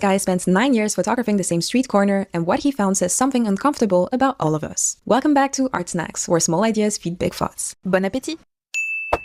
Guy spent 9 years photographing the same street corner, and what he found says something uncomfortable about all of us. Welcome back to Art Snacks, where small ideas feed big thoughts. Bon appétit!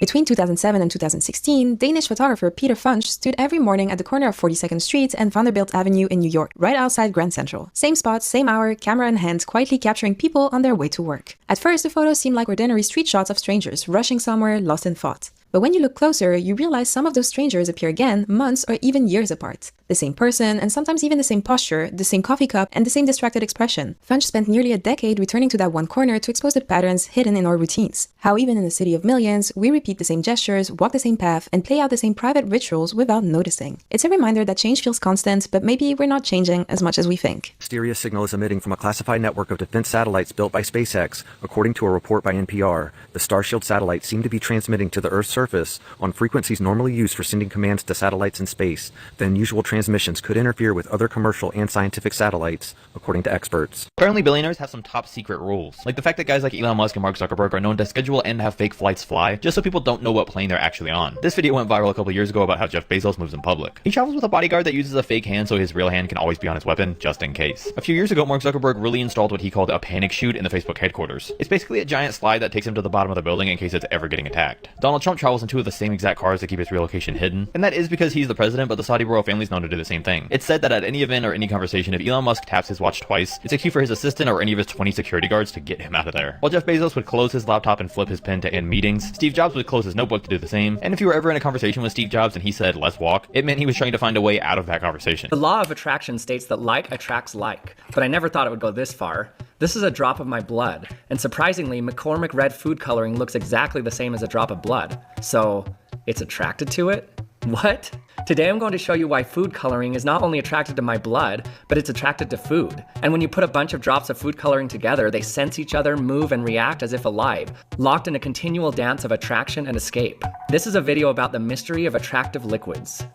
Between 2007 and 2016, Danish photographer Peter Funch stood every morning at the corner of 42nd Street and Vanderbilt Avenue in New York, right outside Grand Central. Same spot, same hour, camera in hand, quietly capturing people on their way to work. At first, the photos seemed like ordinary street shots of strangers rushing somewhere, lost in thought. But when you look closer, you realize some of those strangers appear again months or even years apart. The same person, and sometimes even the same posture, the same coffee cup, and the same distracted expression. Funch spent nearly a decade returning to that one corner to expose the patterns hidden in our routines. How even in a city of millions, we repeat the same gestures, walk the same path, and play out the same private rituals without noticing. It's a reminder that change feels constant, but maybe we're not changing as much as we think. Mysterious signal is emitting from a classified network of defense satellites built by SpaceX, according to a report by NPR. The Starshield satellites seem to be transmitting to the Earth's surface on frequencies normally used for sending commands to satellites in space. The unusual transmissions could interfere with other commercial and scientific satellites, according to experts. Apparently billionaires have some top secret rules, like the fact that guys like Elon Musk and Mark Zuckerberg are known to schedule and have fake flights fly, just so people don't know what plane they're actually on. This video went viral a couple years ago about how Jeff Bezos moves in public. He travels with a bodyguard that uses a fake hand so his real hand can always be on his weapon, just in case. A few years ago, Mark Zuckerberg really installed what he called a panic chute in the Facebook headquarters. It's basically a giant slide that takes him to the bottom of the building in case it's ever getting attacked. Donald Trump travels in two of the same exact cars to keep his real location hidden, and that is because he's the president, but the Saudi royal family's known to do the same thing. It's said that at any event or any conversation, if Elon Musk taps his watch twice, it's a cue for his assistant or any of his 20 security guards to get him out of there. While Jeff Bezos would close his laptop and flip his pen to end meetings, Steve Jobs would close his notebook to do the same, and if you were ever in a conversation with Steve Jobs and he said, "Let's walk," it meant he was trying to find a way out of that conversation. The law of attraction states that like attracts like, but I never thought it would go this far. This is a drop of my blood, and surprisingly, McCormick red food coloring looks exactly the same as a drop of blood. So, it's attracted to it? What? Today I'm going to show you why food coloring is not only attracted to my blood, but it's attracted to food. And when you put a bunch of drops of food coloring together, they sense each other, move, and react as if alive, locked in a continual dance of attraction and escape. This is a video about the mystery of attractive liquids.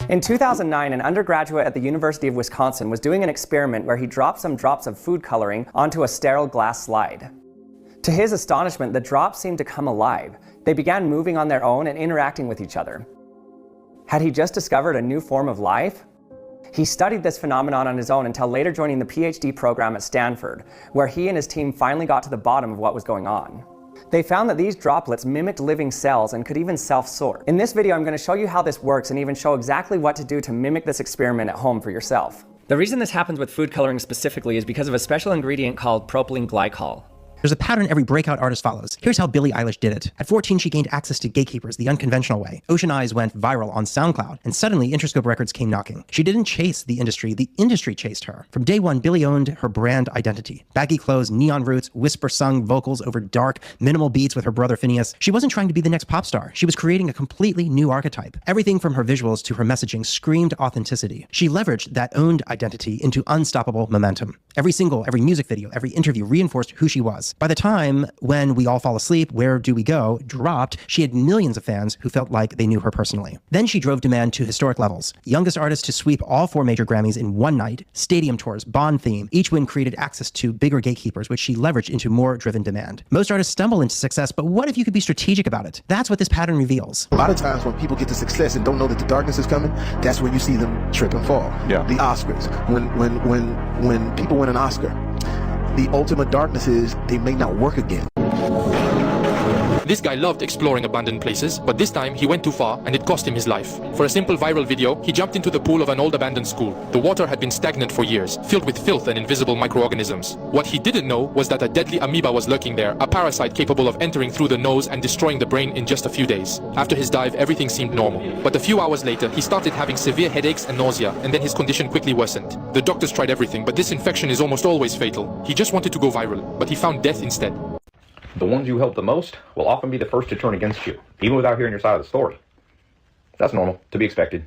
In 2009, an undergraduate at the University of Wisconsin was doing an experiment where he dropped some drops of food coloring onto a sterile glass slide. To his astonishment, the drops seemed to come alive. They began moving on their own and interacting with each other. Had he just discovered a new form of life? He studied this phenomenon on his own until later joining the PhD program at Stanford, where he and his team finally got to the bottom of what was going on. They found that these droplets mimicked living cells and could even self-sort. In this video, I'm going to show you how this works and even show exactly what to do to mimic this experiment at home for yourself. The reason this happens with food coloring specifically is because of a special ingredient called propylene glycol. There's a pattern every breakout artist follows. Here's how Billie Eilish did it. At 14, she gained access to Gatekeepers the unconventional way. Ocean Eyes went viral on SoundCloud, and suddenly Interscope Records came knocking. She didn't chase the industry chased her. From day one, Billie owned her brand identity. Baggy clothes, neon roots, whisper-sung vocals over dark, minimal beats with her brother Phineas. She wasn't trying to be the next pop star. She was creating a completely new archetype. Everything from her visuals to her messaging screamed authenticity. She leveraged that owned identity into unstoppable momentum. Every single, every music video, every interview reinforced who she was. By the time When We All Fall Asleep, Where Do We Go dropped, she had millions of fans who felt like they knew her personally. Then she drove demand to historic levels. Youngest artist to sweep all 4 major Grammys in one night, stadium tours, Bond theme. Each win created access to bigger gatekeepers, which she leveraged into more driven demand. Most artists stumble into success, but what if you could be strategic about it? That's what this pattern reveals. A lot of times when people get to success and don't know that the darkness is coming, that's when you see them trip and fall. Yeah. The Oscars. When people win an Oscar, the ultimate darkness is they may not work again. This guy loved exploring abandoned places, but this time he went too far and it cost him his life. For a simple viral video, he jumped into the pool of an old abandoned school. The water had been stagnant for years, filled with filth and invisible microorganisms. What he didn't know was that a deadly amoeba was lurking there, a parasite capable of entering through the nose and destroying the brain in just a few days. After his dive, everything seemed normal. But a few hours later, he started having severe headaches and nausea, and then his condition quickly worsened. The doctors tried everything, but this infection is almost always fatal. He just wanted to go viral, but he found death instead. The ones you help the most will often be the first to turn against you, even without hearing your side of the story. That's normal, to be expected.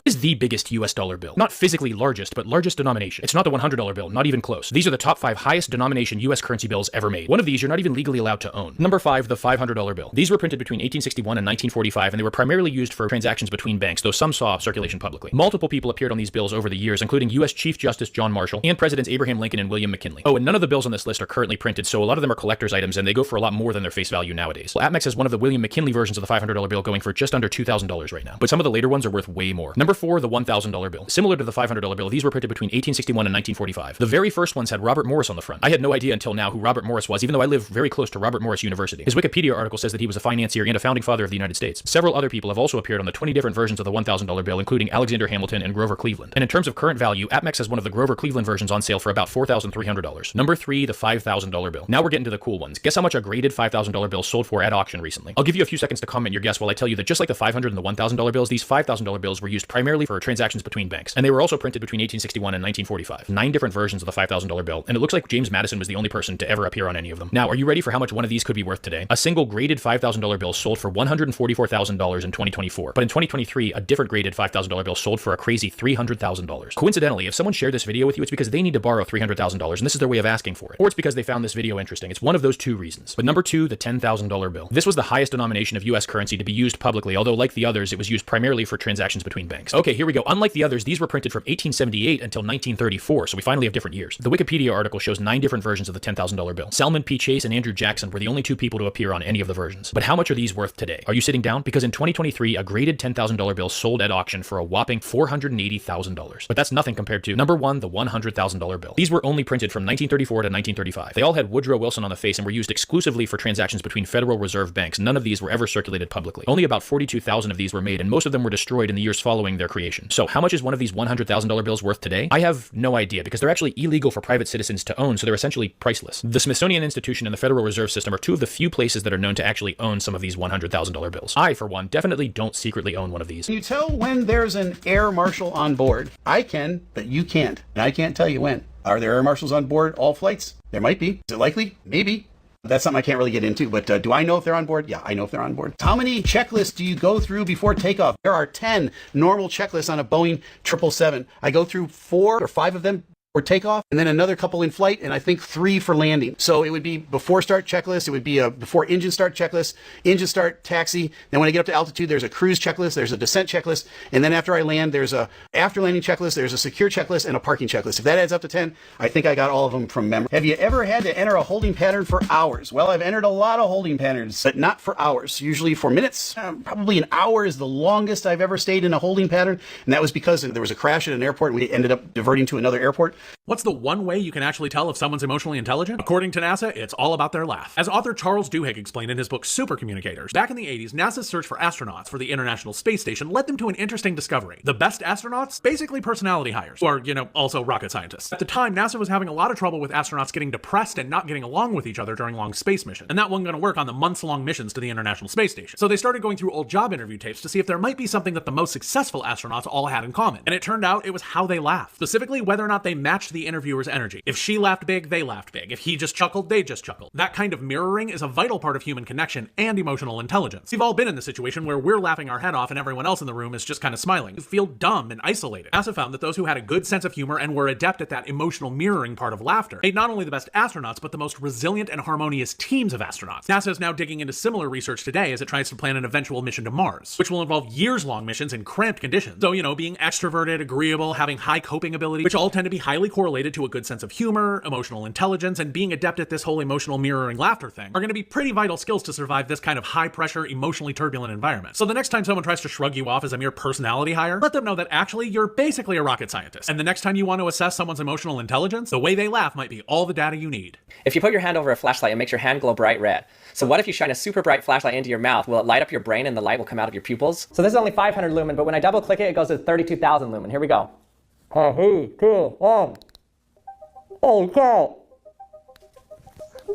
Is the biggest US dollar bill. Not physically largest, but largest denomination. It's not the $100 bill, not even close. These are the top 5 highest denomination US currency bills ever made. One of these you're not even legally allowed to own. Number 5, the $500 bill. These were printed between 1861 and 1945, and they were primarily used for transactions between banks, though some saw circulation publicly. Multiple people appeared on these bills over the years, including US Chief Justice John Marshall and Presidents Abraham Lincoln and William McKinley. Oh, and none of the bills on this list are currently printed, so a lot of them are collector's items, and they go for a lot more than their face value nowadays. Well, Atmex has one of the William McKinley versions of the $500 bill going for just under $2,000 right now, but some of the later ones are worth way more. Number 4, the $1,000 bill. Similar to the $500 bill, these were printed between 1861 and 1945. The very first ones had Robert Morris on the front. I had no idea until now who Robert Morris was, even though I live very close to Robert Morris University. His Wikipedia article says that he was a financier and a founding father of the United States. Several other people have also appeared on the 20 different versions of the $1,000 bill, including Alexander Hamilton and Grover Cleveland. And in terms of current value, APMEX has one of the Grover Cleveland versions on sale for about $4,300. Number 3, the $5,000 bill. Now we're getting to the cool ones. Guess how much a graded $5,000 bill sold for at auction recently? I'll give you a few seconds to comment your guess while I tell you that just like the $500 and the $1,000 bills, these $5,000 bills were used primarily for transactions between banks. And they were also printed between 1861 and 1945. 9 different versions of the $5,000 bill, and it looks like James Madison was the only person to ever appear on any of them. Now, are you ready for how much one of these could be worth today? A single graded $5,000 bill sold for $144,000 in 2024. But in 2023, a different graded $5,000 bill sold for a crazy $300,000. Coincidentally, if someone shared this video with you, it's because they need to borrow $300,000, and this is their way of asking for it. Or it's because they found this video interesting. It's one of those two reasons. But number 2, the $10,000 bill. This was the highest denomination of US currency to be used publicly, although like the others, it was used primarily for transactions between banks. Okay, here we go. Unlike the others, these were printed from 1878 until 1934, so we finally have different years. The Wikipedia article shows 9 different versions of the $10,000 bill. Salmon P. Chase and Andrew Jackson were the only 2 people to appear on any of the versions. But how much are these worth today? Are you sitting down? Because in 2023, a graded $10,000 bill sold at auction for a whopping $480,000. But that's nothing compared to number 1, the $100,000 bill. These were only printed from 1934 to 1935. They all had Woodrow Wilson on the face and were used exclusively for transactions between Federal Reserve banks. None of these were ever circulated publicly. Only about 42,000 of these were made, and most of them were destroyed in the years following their creation. So how much is one of these $100,000 bills worth today? I have no idea, because they're actually illegal for private citizens to own, so they're essentially priceless. The Smithsonian Institution and the Federal Reserve System are 2 of the few places that are known to actually own some of these $100,000 bills. I, for one, definitely don't secretly own one of these. Can you tell when there's an air marshal on board? I can, but you can't. And I can't tell you when. Are there air marshals on board all flights? There might be. Is it likely? Maybe. That's something I can't really get into, but do I know if they're on board? Yeah, I know if they're on board. How many checklists do you go through before takeoff? There are 10 normal checklists on a Boeing 777. I go through 4 or 5 of them for takeoff, and then another couple in flight, and I think 3 for landing. So it would be before start checklist, it would be a before engine start checklist, engine start taxi. Then when I get up to altitude, there's a cruise checklist, there's a descent checklist, and then after I land, there's a after landing checklist, there's a secure checklist, and a parking checklist. If that adds up to 10, I think I got all of them from memory. Have you ever had to enter a holding pattern for hours? Well, I've entered a lot of holding patterns, but not for hours, usually for minutes. Probably an hour is the longest I've ever stayed in a holding pattern, and that was because there was a crash at an airport, and we ended up diverting to another airport. What's the one way you can actually tell if someone's emotionally intelligent? According to NASA, it's all about their laugh. As author Charles Duhigg explained in his book Super Communicators, back in the 80s, NASA's search for astronauts for the International Space Station led them to an interesting discovery. The best astronauts? Basically personality hires. Or, also rocket scientists. At the time, NASA was having a lot of trouble with astronauts getting depressed and not getting along with each other during long space missions. And that wasn't going to work on the months-long missions to the International Space Station. So they started going through old job interview tapes to see if there might be something that the most successful astronauts all had in common. And it turned out it was how they laughed. Specifically, whether or not they matched the interviewer's energy. If she laughed big, they laughed big. If he just chuckled, they just chuckled. That kind of mirroring is a vital part of human connection and emotional intelligence. We've all been in the situation where we're laughing our head off and everyone else in the room is just kind of smiling. You feel dumb and isolated. NASA found that those who had a good sense of humor and were adept at that emotional mirroring part of laughter made not only the best astronauts, but the most resilient and harmonious teams of astronauts. NASA is now digging into similar research today as it tries to plan an eventual mission to Mars, which will involve years-long missions in cramped conditions. So, being extroverted, agreeable, having high coping ability, which all tend to be highly correlated to a good sense of humor, emotional intelligence, and being adept at this whole emotional mirroring laughter thing are going to be pretty vital skills to survive this kind of high-pressure, emotionally turbulent environment. So the next time someone tries to shrug you off as a mere personality hire, let them know that actually you're basically a rocket scientist. And the next time you want to assess someone's emotional intelligence, the way they laugh might be all the data you need. If you put your hand over a flashlight, it makes your hand glow bright red. So what if you shine a super bright flashlight into your mouth? Will it light up your brain and the light will come out of your pupils? So this is only 500 lumen, but when I double click it, it goes to 32,000 lumen. Here we go.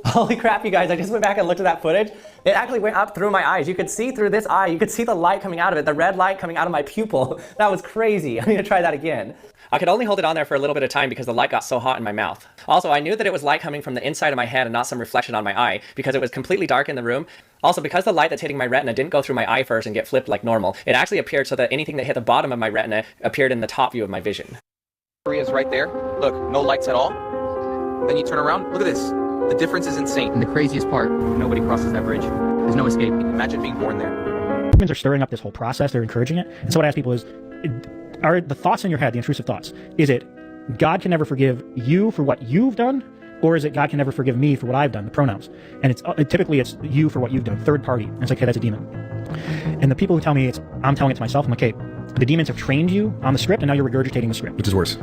Holy crap, you guys, I just went back and looked at that footage. It actually went up through my eyes. You could see through this eye, you could see the light coming out of it, the red light coming out of my pupil. That was crazy. I need to try that again. I could only hold it on there for a little bit of time because the light got so hot in my mouth. Also, I knew that it was light coming from the inside of my head and not some reflection on my eye because it was completely dark in the room. Also, because the light that's hitting my retina didn't go through my eye first and get flipped like normal, it actually appeared so that anything that hit the bottom of my retina appeared in the top view of my vision. Is right there. Look, no lights at all. Then you turn around, look at this. The difference is insane. And the craziest part, nobody crosses that bridge. There's no escape. Imagine being born there. Humans are stirring up this whole process. They're encouraging it. And so what I ask people is, are the thoughts in your head, the intrusive thoughts, is it God can never forgive you for what you've done? Or is it God can never forgive me for what I've done, the pronouns? And typically it's you for what you've done, third party. And it's like, hey, that's a demon. And the people who tell me I'm telling it to myself, I'm like, hey, The demons have trained you on the script, and now you're regurgitating the script. Which is worse.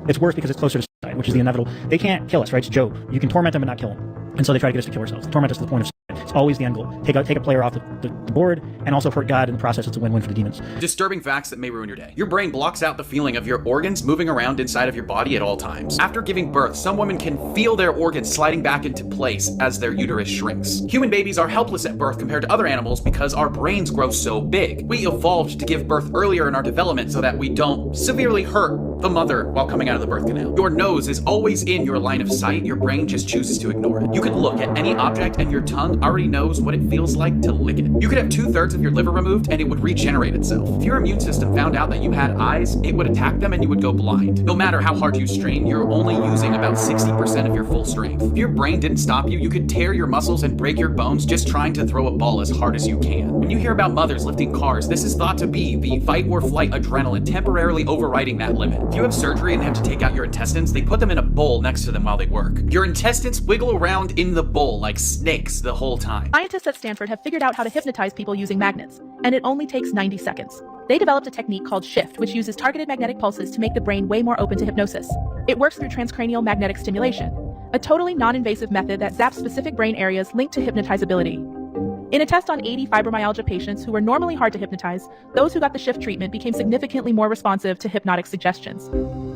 It's worse because it's closer to suicide, which is the inevitable. They can't kill us, right? It's Job. You can torment them but not kill them. And so they try to get us to kill ourselves. Torment us to the point of suicide. It's always the end goal. Take a player off the board, and also hurt God in the process. It's a win-win for the demons. Disturbing facts that may ruin your day. Your brain blocks out the feeling of your organs moving around inside of your body at all times. After giving birth, some women can feel their organs sliding back into place as their uterus shrinks. Human babies are helpless at birth compared to other animals because our brains grow so big. We evolved to give birth earlier in our development so that we don't severely hurt the mother while coming out of the birth canal. Your nose is always in your line of sight. Your brain just chooses to ignore it. You could look at any object and your tongue already knows what it feels like to lick it. You could have 2/3 of your liver removed and it would regenerate itself. If your immune system found out that you had eyes, it would attack them and you would go blind. No matter how hard you strain, you're only using about 60% of your full strength. If your brain didn't stop you, you could tear your muscles and break your bones just trying to throw a ball as hard as you can. When you hear about mothers lifting cars, this is thought to be the fight or flight adrenaline temporarily overriding that limit. If you have surgery and have to take out your intestines, they put them in a bowl next to them while they work. Your intestines wiggle around in the bowl like snakes the whole time. Scientists at Stanford have figured out how to hypnotize people using magnets, and it only takes 90 seconds. They developed a technique called shift, which uses targeted magnetic pulses to make the brain way more open to hypnosis. It works through transcranial magnetic stimulation, a totally non-invasive method that zaps specific brain areas linked to hypnotizability. In a test on 80 fibromyalgia patients who were normally hard to hypnotize, those who got the shift treatment became significantly more responsive to hypnotic suggestions.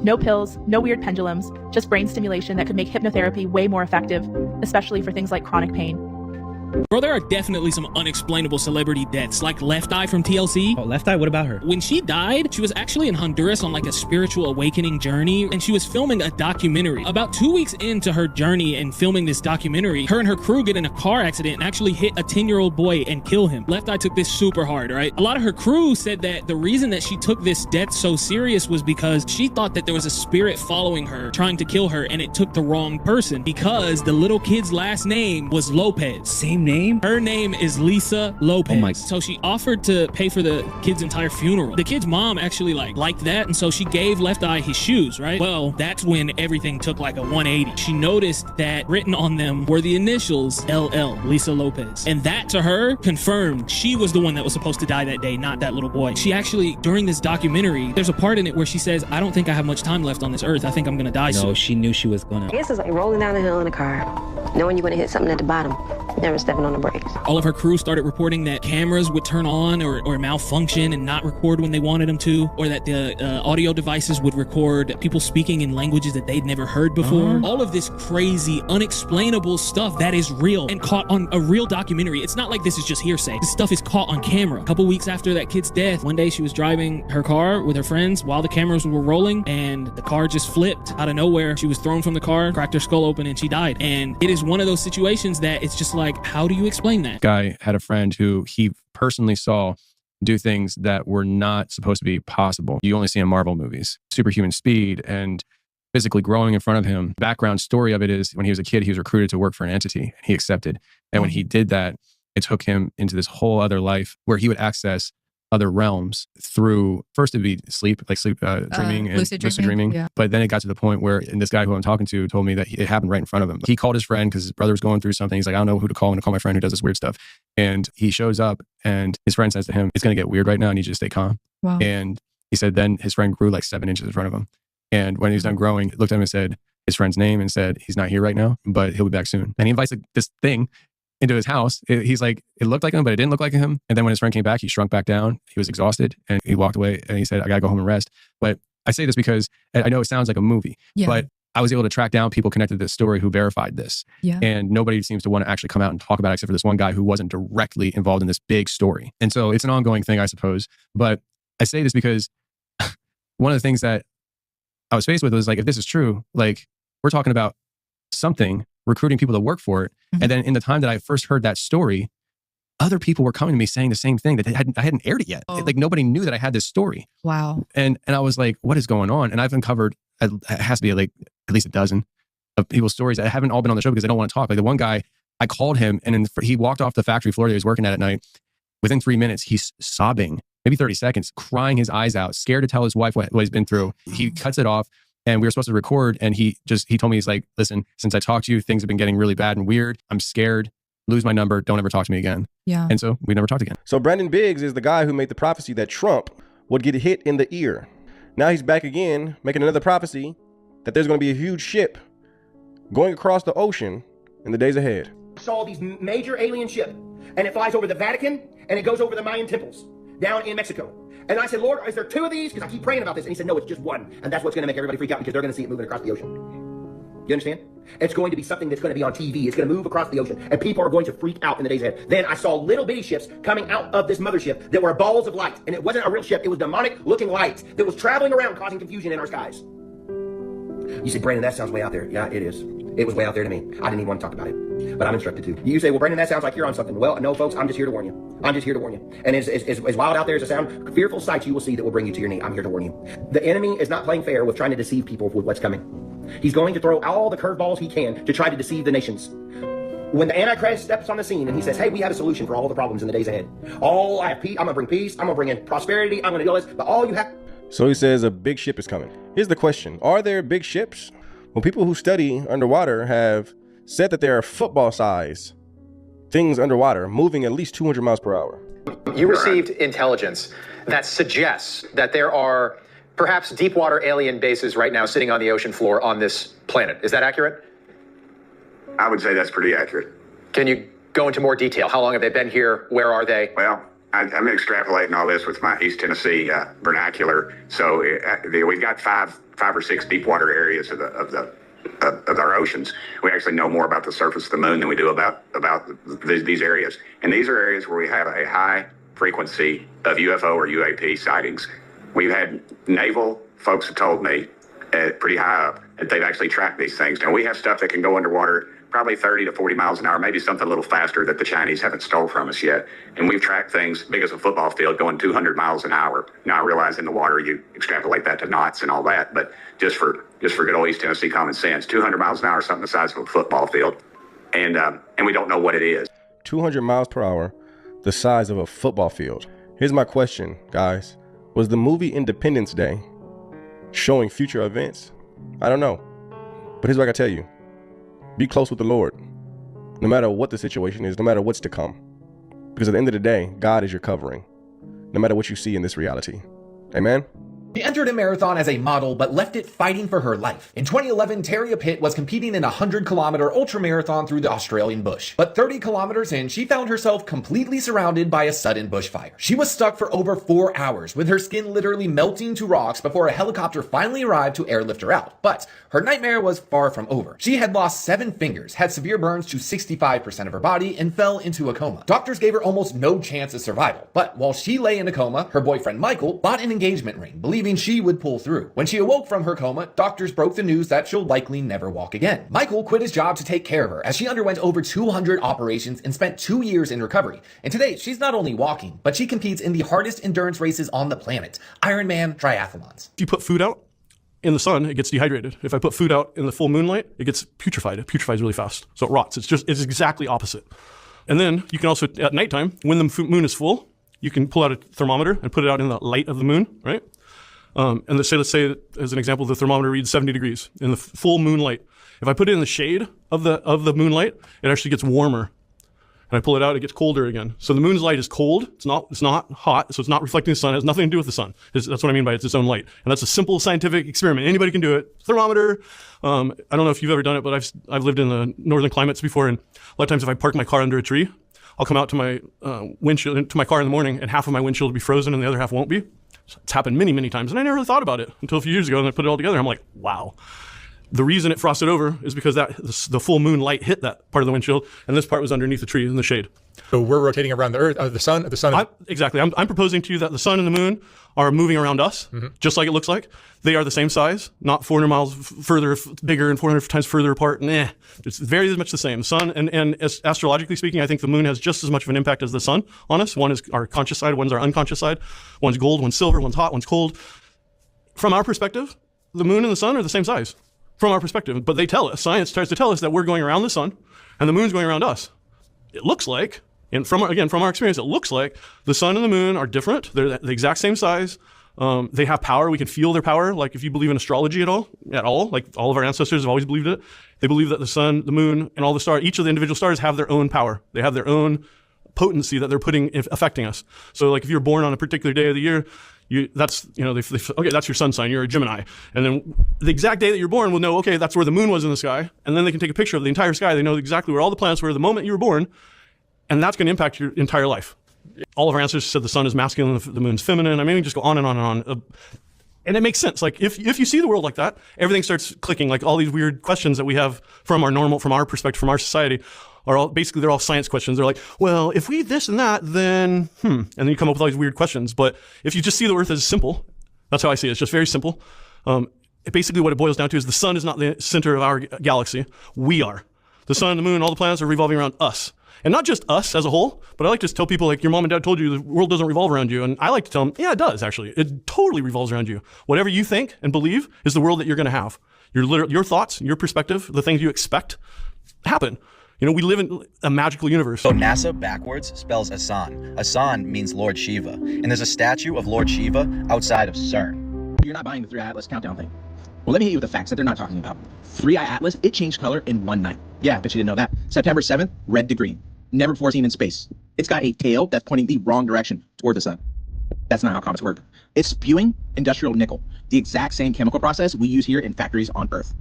No pills, no weird pendulums, just brain stimulation that could make hypnotherapy way more effective, especially for things like chronic pain. Bro, there are definitely some unexplainable celebrity deaths, like Left Eye from TLC. Oh, Left Eye? What about her? When she died, she was actually in Honduras on like a spiritual awakening journey, and she was filming a documentary. About 2 weeks into her journey and filming this documentary, her and her crew get in a car accident and actually hit a 10-year-old boy and kill him. Left Eye took this super hard, right? A lot of her crew said that the reason that she took this death so serious was because she thought that there was a spirit following her, trying to kill her, and it took the wrong person because the little kid's last name was Lopez. Same name? Her name is Lisa Lopez. Oh my. So she offered to pay for the kid's entire funeral. The kid's mom actually liked that, and so she gave Left Eye his shoes, right? Well, that's when everything took like a 180. She noticed that written on them were the initials LL, Lisa Lopez. And that to her confirmed she was the one that was supposed to die that day, not that little boy. She actually, during this documentary, there's a part in it where she says, I don't think I have much time left on this earth. I think I'm gonna die soon. No, she knew she was gonna. I guess it's like rolling down the hill in a car, knowing you're gonna hit something at the bottom, never stepping on the brakes. All of her crew started reporting that cameras would turn on or malfunction and not record when they wanted them to, or that the audio devices would record people speaking in languages that they'd never heard before. All of this crazy, unexplainable stuff that is real and caught on a real documentary. It's not like this is just hearsay. This stuff is caught on camera. A couple weeks after that kid's death, one day she was driving her car with her friends while the cameras were rolling, and the car just flipped out of nowhere. She was thrown from the car, cracked her skull open, and she died. And it is one of those situations that it's just like, how do you explain that? Guy had a friend who he personally saw do things that were not supposed to be possible. You only see in Marvel movies. Superhuman speed and physically growing in front of him. Background story of it is when he was a kid, he was recruited to work for an entity and he accepted. And when he did that, it took him into this whole other life where he would access other realms through, first it'd be sleep dreaming and lucid dreaming. Yeah. But then it got to the point where, and this guy who I'm talking to told me that it happened right in front of him. He called his friend because his brother was going through something. He's like, I don't know who to call. I'm going to call my friend who does this weird stuff. And he shows up and his friend says to him, it's going to get weird right now. I need you to stay calm. Wow. And he said, then his friend grew like 7 inches in front of him. And when he was done growing, looked at him and said his friend's name and said, he's not here right now, but he'll be back soon. And he invites this thing into his house. He's like, it looked like him, but it didn't look like him. And then when his friend came back, he shrunk back down. He was exhausted and he walked away and he said, I got to go home and rest. But I say this because I know it sounds like a movie, but I was able to track down people connected to this story who verified this. Yeah. And nobody seems to want to actually come out and talk about it except for this one guy who wasn't directly involved in this big story. And so it's an ongoing thing, I suppose. But I say this because one of the things that I was faced with was like, if this is true, like we're talking about something recruiting people to work for it. Mm-hmm. And then in the time that I first heard that story, other people were coming to me saying the same thing that I hadn't aired it yet. Oh. Like nobody knew that I had this story. Wow. And I was like, what is going on? And I've uncovered, it has to be like at least a dozen of people's stories that haven't all been on the show because they don't want to talk. Like the one guy, I called him and he walked off the factory floor that he was working at night. Within 3 minutes, he's sobbing, maybe 30 seconds, crying his eyes out, scared to tell his wife what he's been through. He cuts it off. And we were supposed to record. And he told me, he's like, listen, since I talked to you, things have been getting really bad and weird. I'm scared. Lose my number. Don't ever talk to me again. Yeah. And so we never talked again. So Brendan Biggs is the guy who made the prophecy that Trump would get hit in the ear. Now he's back again, making another prophecy that there's going to be a huge ship going across the ocean in the days ahead. Saw these major alien ship, and it flies over the Vatican, and it goes over the Mayan temples down in Mexico. And I said, Lord, is there two of these? Because I keep praying about this. And he said, no, it's just one. And that's what's going to make everybody freak out, because they're going to see it moving across the ocean. You understand? It's going to be something that's going to be on TV. It's going to move across the ocean, and people are going to freak out in the days ahead. Then I saw little bitty ships coming out of this mothership that were balls of light. And it wasn't a real ship. It was demonic looking light that was traveling around causing confusion in our skies. You say, Brandon, that sounds way out there. Yeah, it is. It was way out there to me. I didn't even want to talk about it, but I'm instructed to. You say, well, Brandon, that sounds like you're on something. Well, no, folks, I'm just here to warn you. I'm just here to warn you. And as wild out there as it sounds, fearful sights you will see that will bring you to your knee. I'm here to warn you. The enemy is not playing fair with trying to deceive people with what's coming. He's going to throw all the curveballs he can to try to deceive the nations. When the Antichrist steps on the scene and he says, hey, we have a solution for all the problems in the days ahead. I have peace. I'm going to bring peace. I'm going to bring in prosperity. I'm going to do all this. But all you have... So he says a big ship is coming. Here's the question. Are there big ships? Well, people who study underwater have said that there are football-sized things underwater moving at least 200 miles per hour. You received intelligence that suggests that there are perhaps deep water alien bases right now sitting on the ocean floor on this planet. Is that accurate? I would say that's pretty accurate. Can you go into more detail? How long have they been here? Where are they? Well, I'm extrapolating all this with my East Tennessee vernacular. So we've got five or six deep water areas of our oceans. We actually know more about the surface of the moon than we do about these areas. And these are areas where we have a high frequency of UFO or UAP sightings. We've had naval folks have told me pretty high up that they've actually tracked these things. Now, we have stuff that can go underwater probably 30 to 40 miles an hour, maybe something a little faster that the Chinese haven't stole from us yet. And we've tracked things big as a football field going 200 miles an hour. Now, I realize in the water you extrapolate that to knots and all that, but just for good old East Tennessee common sense, 200 miles an hour, something the size of a football field. And we don't know what it is. 200 miles per hour, the size of a football field. Here's my question, guys. Was the movie Independence Day showing future events? I don't know. But here's what I gotta tell you. Be close with the Lord, no matter what the situation is, no matter what's to come. Because at the end of the day, God is your covering, no matter what you see in this reality. Amen? She entered a marathon as a model, but left it fighting for her life. In 2011, Terria Pitt was competing in a 100-kilometer ultramarathon through the Australian bush. But 30 kilometers in, she found herself completely surrounded by a sudden bushfire. She was stuck for over 4 hours, with her skin literally melting to rocks before a helicopter finally arrived to airlift her out. But her nightmare was far from over. She had lost 7 fingers, had severe burns to 65% of her body, and fell into a coma. Doctors gave her almost no chance of survival. But while she lay in a coma, her boyfriend Michael bought an engagement ring, believing she would pull through. When she awoke from her coma, doctors broke the news that she'll likely never walk again. Michael quit his job to take care of her as she underwent over 200 operations and spent 2 years in recovery. And today, she's not only walking, but she competes in the hardest endurance races on the planet, Ironman triathlons. If you put food out in the sun, it gets dehydrated. If I put food out in the full moonlight, it gets putrefied. It putrefies really fast, so it rots. It's exactly opposite. And then you can also, at nighttime, when the moon is full, you can pull out a thermometer and put it out in the light of the moon, right? And let's say, as an example, the thermometer reads 70 degrees in the full moonlight. If I put it in the shade of the moonlight, it actually gets warmer. And I pull it out, it gets colder again. So the moon's light is cold. It's not hot, so it's not reflecting the sun. It has nothing to do with the sun. That's what I mean by it's its own light. And that's a simple scientific experiment. Anybody can do it. Thermometer. I don't know if you've ever done it, but I've lived in the northern climates before, and a lot of times if I park my car under a tree, I'll come out to my windshield, to my car in the morning, and half of my windshield will be frozen and the other half won't be. It's happened many, many times, and I never really thought about it until a few years ago, and I put it all together. I'm like, wow. The reason it frosted over is because the full moon light hit that part of the windshield, and this part was underneath the tree in the shade. So we're rotating around the Earth, the sun. Exactly. I'm proposing to you that the sun and the moon are moving around us, just like it looks like. They are the same size, not 400 miles further, bigger, and 400 times further apart. Nah, it's very much the same. Sun and astrologically speaking, I think the moon has just as much of an impact as the sun on us. One is our conscious side, one's our unconscious side. One's gold, one's silver, one's hot, one's cold. From our perspective, the moon and the sun are the same size. From our perspective, but they tell us, science tries to tell us that we're going around the sun and the moon's going around us. It looks like, and from our experience, it looks like the sun and the moon are different. They're the exact same size. They have power. We can feel their power. Like if you believe in astrology at all, like all of our ancestors have always believed it. They believe that the sun, the moon, and all the stars, each of the individual stars have their own power. They have their own potency that they're affecting us. So like if you're born on a particular day of the year, that's okay, that's your sun sign, you're a Gemini. And then the exact day that you're born, we'll know, okay, that's where the moon was in the sky. And then they can take a picture of the entire sky. They know exactly where all the planets were the moment you were born. And that's going to impact your entire life. All of our ancestors said the sun is masculine, the moon's feminine. I mean, we just go on and on and on. And it makes sense. Like if you see the world like that, everything starts clicking. Like all these weird questions that we have from our perspective, from our society, are all basically, they're all science questions. They're like, well, if we this and that, then and then you come up with all these weird questions. But if you just see the Earth as simple, that's how I see it. It's just very simple. Basically, what it boils down to is the sun is not the center of our galaxy. We are. The sun and the moon, all the planets are revolving around us. And not just us as a whole, but I like to tell people, like, your mom and dad told you the world doesn't revolve around you. And I like to tell them, yeah, it does, actually. It totally revolves around you. Whatever you think and believe is the world that you're going to have. Your thoughts, your perspective, the things you expect happen. You know, we live in a magical universe. So NASA backwards spells Asan. Asan means Lord Shiva. And there's a statue of Lord Shiva outside of CERN. You're not buying the 3-Eye Atlas countdown thing. Well, let me hit you with the facts that they're not talking about. 3-Eye Atlas, it changed color in one night. Yeah, bet you didn't know that. September 7th, red to green. Never before seen in space. It's got a tail that's pointing the wrong direction toward the sun. That's not how comets work. It's spewing industrial nickel, the exact same chemical process we use here in factories on Earth.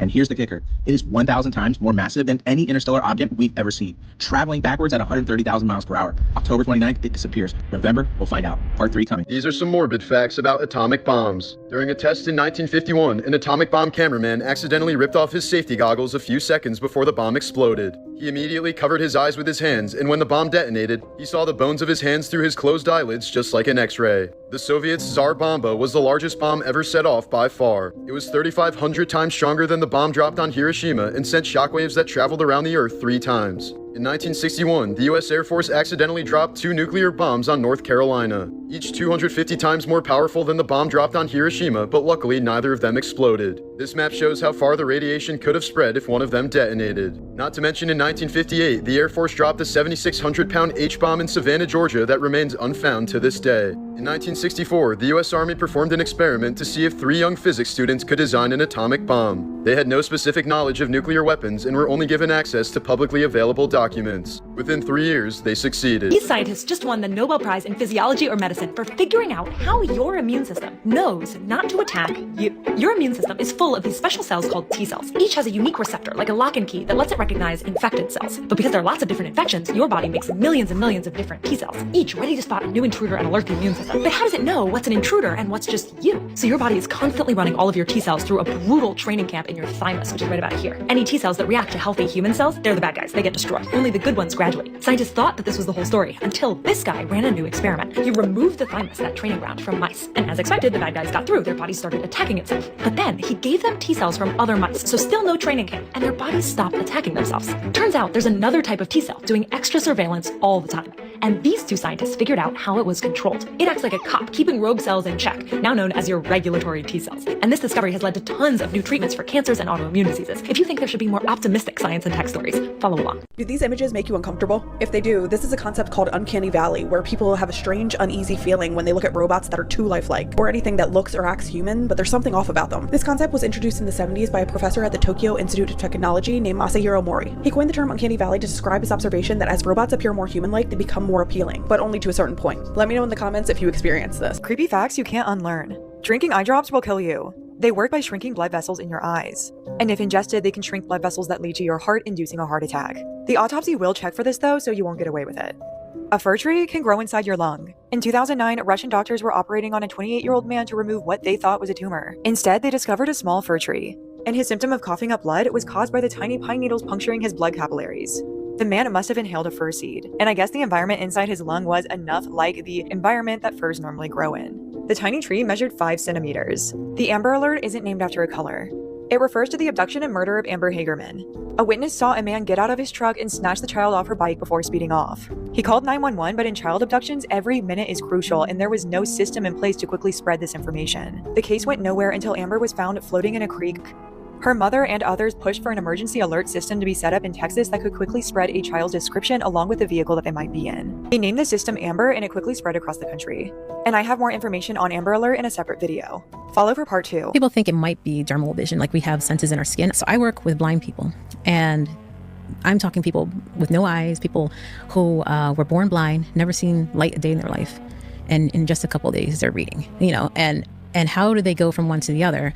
And here's the kicker. It is 1,000 times more massive than any interstellar object we've ever seen, traveling backwards at 130,000 miles per hour. October 29th, it disappears. November, we'll find out. Part 3 coming. These are some morbid facts about atomic bombs. During a test in 1951, an atomic bomb cameraman accidentally ripped off his safety goggles a few seconds before the bomb exploded. He immediately covered his eyes with his hands, and when the bomb detonated, he saw the bones of his hands through his closed eyelids just like an X-ray. The Soviets' Tsar Bomba was the largest bomb ever set off by far. It was 3,500 times stronger than the bomb dropped on Hiroshima and sent shockwaves that traveled around the Earth 3 times. In 1961, the U.S. Air Force accidentally dropped 2 nuclear bombs on North Carolina, each 250 times more powerful than the bomb dropped on Hiroshima, but luckily neither of them exploded. This map shows how far the radiation could have spread if one of them detonated. Not to mention in 1958, the Air Force dropped a 7,600-pound H-bomb in Savannah, Georgia that remains unfound to this day. In 1964, the U.S. Army performed an experiment to see if 3 young physics students could design an atomic bomb. They had no specific knowledge of nuclear weapons and were only given access to publicly available documents. Within 3 years, they succeeded. These scientists just won the Nobel Prize in Physiology or Medicine for figuring out how your immune system knows not to attack you. Your immune system is full of these special cells called T cells. Each has a unique receptor, like a lock and key, that lets it recognize infected cells. But because there are lots of different infections, your body makes millions and millions of different T cells, each ready to spot a new intruder and alert the immune system. But how does it know what's an intruder and what's just you? So your body is constantly running all of your T cells through a brutal training camp in your thymus, which is right about here. Any T cells that react to healthy human cells, they're the bad guys. They get destroyed. Only the good ones graduate. Scientists thought that this was the whole story until this guy ran a new experiment. He removed the thymus, that training ground, from mice. And as expected, the bad guys got through. Their bodies started attacking itself. But then he gave them T cells from other mice, so still no training camp, and their bodies stopped attacking themselves. Turns out there's another type of T cell doing extra surveillance all the time. And these 2 scientists figured out how it was controlled. It acts like a cop, keeping rogue cells in check, now known as your regulatory T cells. And this discovery has led to tons of new treatments for cancers and autoimmune diseases. If you think there should be more optimistic science and tech stories, follow along. Do these images make you uncomfortable? If they do, this is a concept called uncanny valley, where people have a strange, uneasy feeling when they look at robots that are too lifelike, or anything that looks or acts human, but there's something off about them. This concept was introduced in the 70s by a professor at the Tokyo Institute of Technology named Masahiro Mori. He coined the term uncanny valley to describe his observation that as robots appear more human-like, they become more appealing, but only to a certain point. Let me know in the comments if you experience this. Creepy facts you can't unlearn. Drinking eye drops will kill you. They work by shrinking blood vessels in your eyes. And if ingested, they can shrink blood vessels that lead to your heart, inducing a heart attack. The autopsy will check for this though, so you won't get away with it. A fir tree can grow inside your lung. In 2009, Russian doctors were operating on a 28-year-old man to remove what they thought was a tumor. Instead, they discovered a small fir tree. And his symptom of coughing up blood was caused by the tiny pine needles puncturing his blood capillaries. The man must have inhaled a fir seed, and I guess the environment inside his lung was enough like the environment that firs normally grow in. The tiny tree measured 5 centimeters. The Amber Alert isn't named after a color. It refers to the abduction and murder of Amber Hagerman. A witness saw a man get out of his truck and snatch the child off her bike before speeding off. He called 911, but in child abductions, every minute is crucial, and there was no system in place to quickly spread this information. The case went nowhere until Amber was found floating in a creek. Her mother and others pushed for an emergency alert system to be set up in Texas that could quickly spread a child's description along with the vehicle that they might be in. They named the system Amber, and it quickly spread across the country. And I have more information on Amber Alert in a separate video. Follow for part 2. People think it might be dermal vision, like we have senses in our skin. So I work with blind people, and I'm talking people with no eyes, people who were born blind, never seen light a day in their life. and in just a couple of days they're reading, you know. And how do they go from one to the other?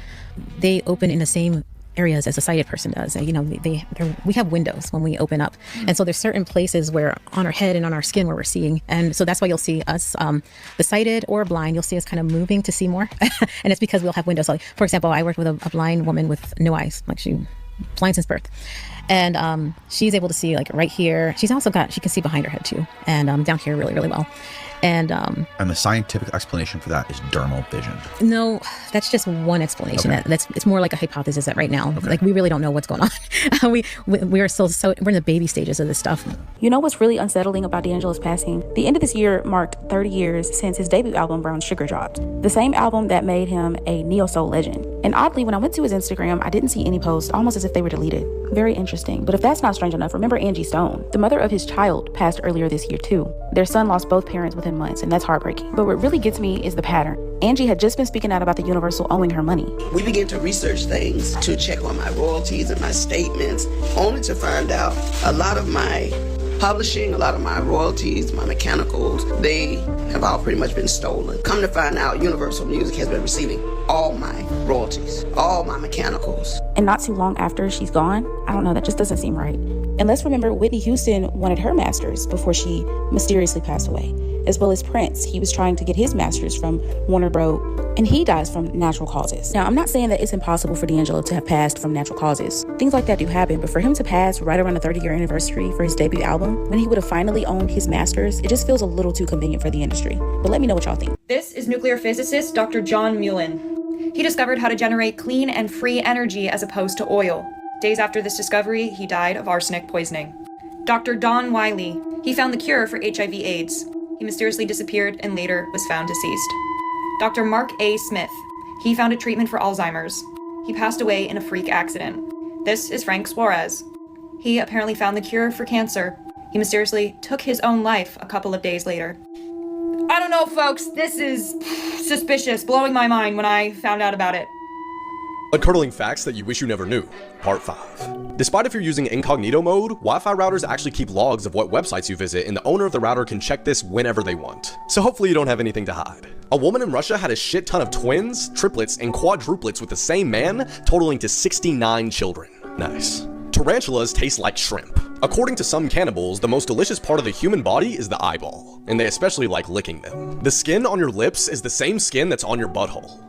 They open in the same areas as a sighted person does. You know, we have windows when we open up, and so there's certain places where on our head and on our skin where we're seeing, and so that's why you'll see us, the sighted or blind, you'll see us kind of moving to see more, and it's because we'll have windows. So, like, for example, I worked with a blind woman with no eyes, like she blind since birth, and she's able to see like right here. She's also she can see behind her head too, and down here really well. And the scientific explanation for that is dermal vision. No, that's just one explanation. Okay. It's more like a hypothesis that right now, like, we really don't know what's going on. we are still we're in the baby stages of this stuff. You know what's really unsettling about D'Angelo's passing? The end of this year marked 30 years since his debut album, Brown Sugar, dropped. The same album that made him a neo-soul legend. And oddly, when I went to his Instagram, I didn't see any posts, almost as if they were deleted. Very interesting. But if that's not strange enough, remember Angie Stone. The mother of his child passed earlier this year too. Their son lost both parents within months, and that's heartbreaking. But what really gets me is the pattern. Angie had just been speaking out about the Universal owing her money. We began to research things to check on my royalties and my statements, only to find out a lot of my publishing, a lot of my royalties, my mechanicals, they have all pretty much been stolen. Come to find out, Universal Music has been receiving all my royalties, all my mechanicals. And not too long after she's gone, I don't know, that just doesn't seem right. And let's remember, Whitney Houston wanted her masters before she mysteriously passed away, as well as Prince. He was trying to get his masters from Warner Bros., and he dies from natural causes. Now, I'm not saying that it's impossible for D'Angelo to have passed from natural causes. Things like that do happen, but for him to pass right around the 30-year anniversary for his debut album, when he would have finally owned his masters, it just feels a little too convenient for the industry. But let me know what y'all think. This is nuclear physicist Dr. John Mullen. He discovered how to generate clean and free energy as opposed to oil. Days after this discovery, he died of arsenic poisoning. Dr. Don Wiley. He found the cure for HIV/AIDS. He mysteriously disappeared and later was found deceased. Dr. Mark A. Smith. He found a treatment for Alzheimer's. He passed away in a freak accident. This is Frank Suarez. He apparently found the cure for cancer. He mysteriously took his own life a couple of days later. I don't know, folks. This is suspicious, blowing my mind when I found out about it. Uncurdling facts that you wish you never knew, part 5. Despite if you're using incognito mode, Wi-Fi routers actually keep logs of what websites you visit, and the owner of the router can check this whenever they want. So hopefully you don't have anything to hide. A woman in Russia had a shit ton of twins, triplets, and quadruplets with the same man, totaling to 69 children. Nice. Tarantulas taste like shrimp. According to some cannibals, the most delicious part of the human body is the eyeball, and they especially like licking them. The skin on your lips is the same skin that's on your butthole.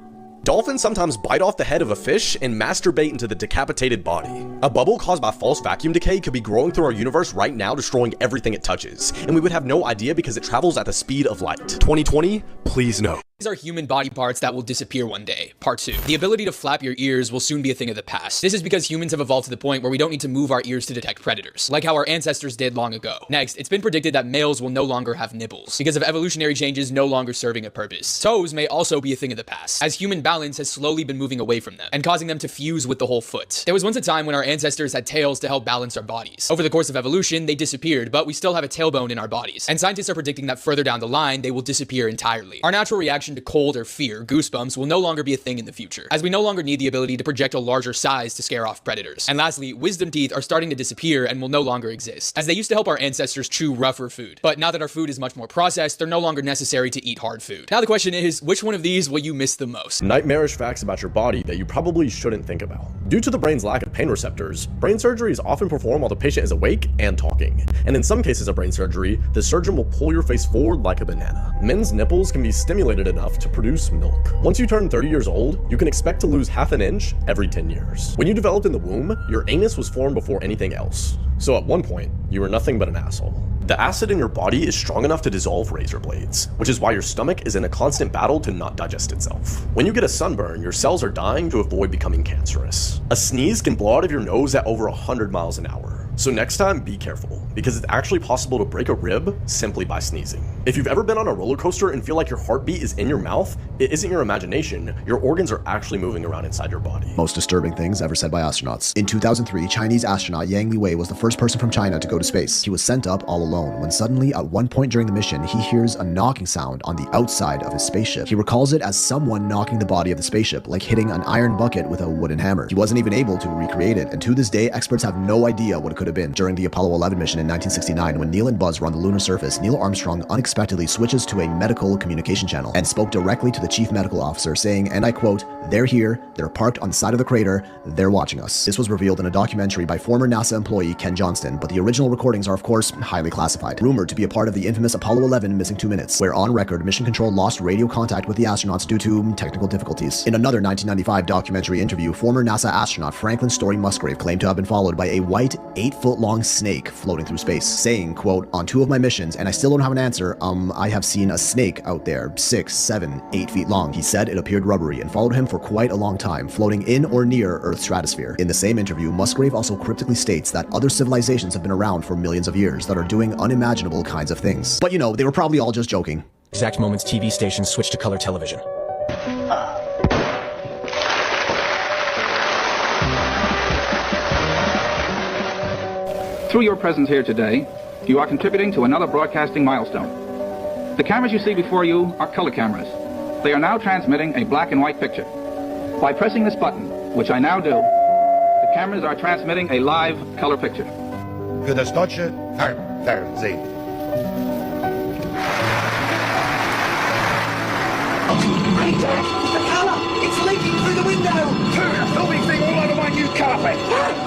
Dolphins sometimes bite off the head of a fish and masturbate into the decapitated body. A bubble caused by false vacuum decay could be growing through our universe right now, destroying everything it touches, and we would have no idea because it travels at the speed of light. 2020, please no. These are human body parts that will disappear one day. Part 2. The ability to flap your ears will soon be a thing of the past. This is because humans have evolved to the point where we don't need to move our ears to detect predators, like how our ancestors did long ago. Next, it's been predicted that males will no longer have nipples, because of evolutionary changes no longer serving a purpose. Toes may also be a thing of the past, as human balance has slowly been moving away from them, and causing them to fuse with the whole foot. There was once a time when our ancestors had tails to help balance our bodies. Over the course of evolution, they disappeared, but we still have a tailbone in our bodies, and scientists are predicting that further down the line, they will disappear entirely. Our natural reaction to cold or fear, goosebumps, will no longer be a thing in the future, as we no longer need the ability to project a larger size to scare off predators. And lastly, wisdom teeth are starting to disappear and will no longer exist, as they used to help our ancestors chew rougher food. But now that our food is much more processed, they're no longer necessary to eat hard food. Now the question is, which one of these will you miss the most? Nightmarish facts about your body that you probably shouldn't think about. Due to the brain's lack of pain receptors, brain surgery is often performed while the patient is awake and talking. And in some cases of brain surgery, the surgeon will pull your face forward like a banana. Men's nipples can be stimulated enough to produce milk. Once you turn 30 years old, you can expect to lose half an inch every 10 years. When you developed in the womb, your anus was formed before anything else. So at one point, you were nothing but an asshole. The acid in your body is strong enough to dissolve razor blades, which is why your stomach is in a constant battle to not digest itself. When you get a sunburn, your cells are dying to avoid becoming cancerous. A sneeze can blow out of your nose at over 100 miles an hour. So next time, be careful, because it's actually possible to break a rib simply by sneezing. If you've ever been on a roller coaster and feel like your heartbeat is in your mouth, it isn't your imagination. Your organs are actually moving around inside your body. Most disturbing things ever said by astronauts. In 2003, Chinese astronaut Yang Liwei was the first person from China to go to space. He was sent up all alone when suddenly, at one point during the mission, he hears a knocking sound on the outside of his spaceship. He recalls it as someone knocking the body of the spaceship, like hitting an iron bucket with a wooden hammer. He wasn't even able to recreate it, and to this day, experts have no idea what it could could have been. During the Apollo 11 mission in 1969, when Neil and Buzz were on the lunar surface, Neil Armstrong unexpectedly switches to a medical communication channel and spoke directly to the chief medical officer, saying, and I quote, "They're here, they're parked on the side of the crater, they're watching us." This was revealed in a documentary by former NASA employee Ken Johnston, but the original recordings are of course highly classified. Rumored to be a part of the infamous Apollo 11 missing 2 minutes, where on record, Mission Control lost radio contact with the astronauts due to technical difficulties. In another 1995 documentary interview, former NASA astronaut Franklin Story Musgrave claimed to have been followed by a white 8-foot-long snake floating through space, saying, quote, "On 2 of my missions, and I still don't have an answer, I have seen a snake out there, 6, 7, 8 feet long." He said it appeared rubbery and followed him for quite a long time, floating in or near Earth's stratosphere. In the same interview, Musgrave also cryptically states that other civilizations have been around for millions of years that are doing unimaginable kinds of things. But you know, they were probably all just joking. Exact moments TV stations switched to color television. Through your presence here today, you are contributing to another broadcasting milestone. The cameras you see before you are color cameras. They are now transmitting a black and white picture. By pressing this button, which I now do, the cameras are transmitting a live color picture. Für das deutsche Fernsehen. The colour! It's leaking through the window! A filming thing all over my new carpet!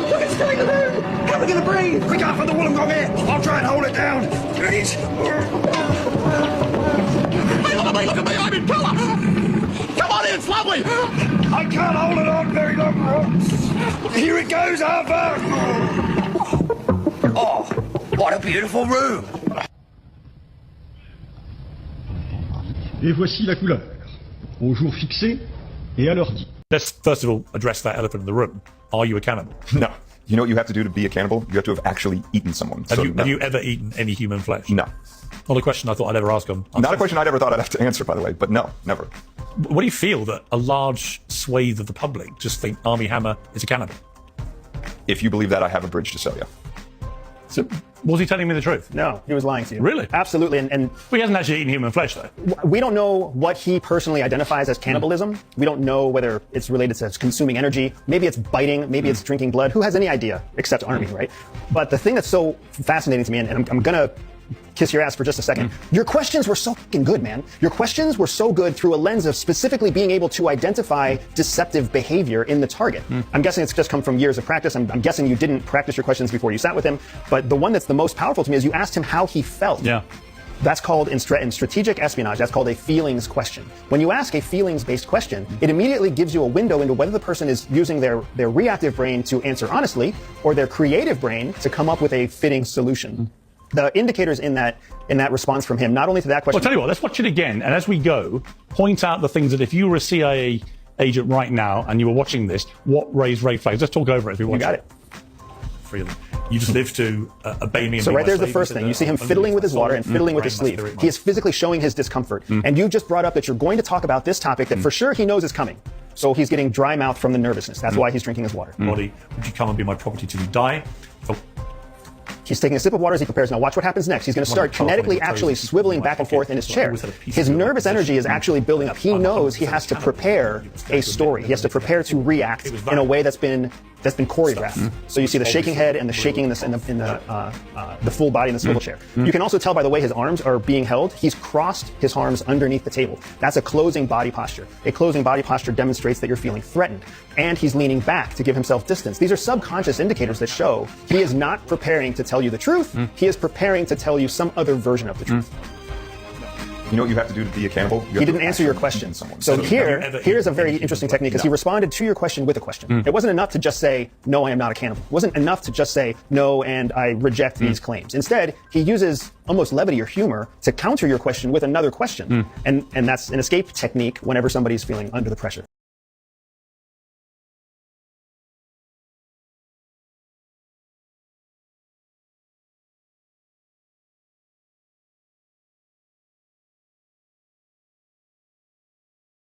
Look, it's filling the room! How are we going to breathe? Quick up for the Wollongong air! I'll try and hold it down! Please! Hey, look at me! I'm in colour! Come on in, it's lovely! I can't hold it on very long. Here it goes, Arthur! Oh, what a beautiful room! Et voici la couleur, au jour fixé et à l'heure dit. Let's first of all address that elephant in the room. Are you a cannibal? No. You know what you have to do to be a cannibal? You have to have actually eaten someone. Have you ever eaten any human flesh? No. Not a question I thought I'd ever ask on. Not a question I ever thought I'd have to answer, by the way, but no, never. What do you feel that a large swathe of the public just think Armie Hammer is a cannibal? If you believe that, I have a bridge to sell you. So, was he telling me the truth? No, he was lying to you. Really? Absolutely. And he hasn't actually eaten human flesh, though. We don't know what he personally identifies as cannibalism. We don't know whether it's related to consuming energy. Maybe it's biting. Maybe it's drinking blood. Who has any idea except Armie, right? But the thing that's so fascinating to me, and I'm going to kiss your ass for just a second. Your questions were so fucking good, man. Your questions were so good through a lens of specifically being able to identify deceptive behavior in the target. I'm guessing it's just come from years of practice. I'm guessing you didn't practice your questions before you sat with him. But the one that's the most powerful to me is you asked him how he felt. Yeah. That's called, in strategic espionage, that's called a feelings question. When you ask a feelings-based question, it immediately gives you a window into whether the person is using their reactive brain to answer honestly or their creative brain to come up with a fitting solution. The indicators in that response from him, not only to that question. Well, I'll tell you what, let's watch it again. And as we go, point out the things that if you were a CIA agent right now and you were watching this, what raised red flags? Let's talk over it as we watch it. You got it. Freely. You just live to obey me. And so right there's the first thing. You see him fiddling with his water and fiddling with his sleeve. He is physically showing his discomfort. And you just brought up that you're going to talk about this topic that for sure he knows is coming. So he's getting dry mouth from the nervousness. That's why he's drinking his water. Body, would you come and be my property till you die? He's taking a sip of water as he prepares. Now watch what happens next. He's going to start kinetically actually swiveling back and forth in his chair. His nervous energy is actually building up. He knows he has to prepare a story. He has to prepare to react in a way that's been choreographed. So you see the shaking head and the shaking in the full body in the swivel chair. You can also tell by the way his arms are being held. He's crossed his arms underneath the table. That's a closing body posture. A closing body posture demonstrates that you're feeling threatened. And he's leaning back to give himself distance. These are subconscious indicators that show he is not preparing to tell you the truth. He is preparing to tell you some other version of the truth. You know what you have to do to be a cannibal? He didn't answer your question. So here's a very interesting technique, is he responded to your question with a question. It wasn't enough to just say, no, I am not a cannibal. It wasn't enough to just say, no, and I reject these claims. Instead, he uses almost levity or humor to counter your question with another question. And that's an escape technique whenever somebody's feeling under the pressure.